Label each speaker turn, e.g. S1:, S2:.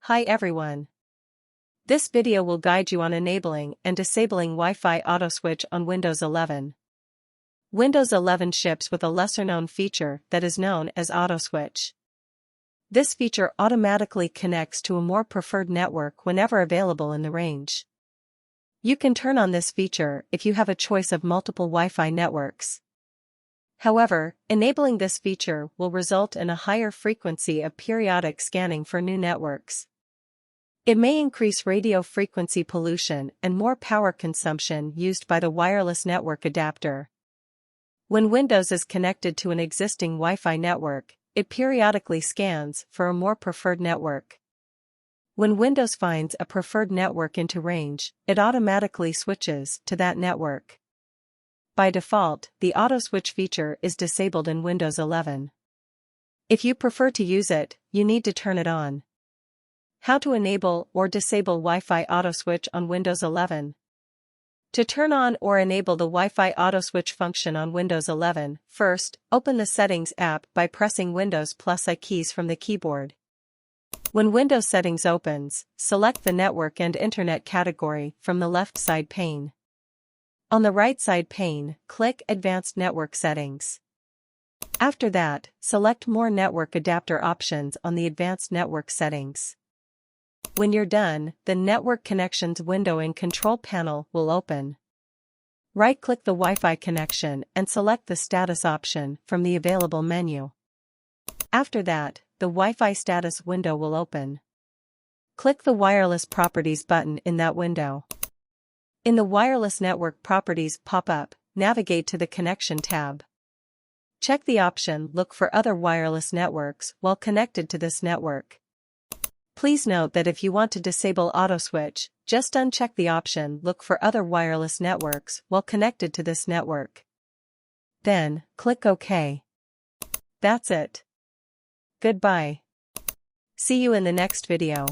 S1: Hi everyone. This video will guide you on enabling and disabling Wi-Fi auto switch on Windows 11. Windows 11 ships with a lesser-known feature that is known as auto switch. This feature automatically connects to a more preferred network whenever available in the range. You can turn on this feature if you have a choice of multiple Wi-Fi networks. However, enabling this feature will result in a higher frequency of periodic scanning for new networks. It may increase radio frequency pollution and more power consumption used by the wireless network adapter. When Windows is connected to an existing Wi-Fi network, it periodically scans for a more preferred network. When Windows finds a preferred network into range, it automatically switches to that network. By default, the auto switch feature is disabled in Windows 11. If you prefer to use it, you need to turn it on. How to enable or disable Wi-Fi auto switch on Windows 11. To turn on or enable the Wi-Fi auto switch function on Windows 11, first, open the Settings app by pressing Windows + I keys from the keyboard. When Windows Settings opens, select the Network and Internet category from the left side pane. On the right side pane, click Advanced Network Settings. After that, select More Network Adapter options on the Advanced Network Settings. When you're done, the Network Connections window in Control Panel will open. Right-click the Wi-Fi connection and select the Status option from the available menu. After that, the Wi-Fi status window will open. Click the Wireless Properties button in that window. In the Wireless Network Properties pop-up, navigate to the Connection tab. Check the option Look for other wireless networks while connected to this network. Please note that if you want to disable auto switch, just uncheck the option Look for other wireless networks while connected to this network. Then, click OK. That's it. Goodbye. See you in the next video.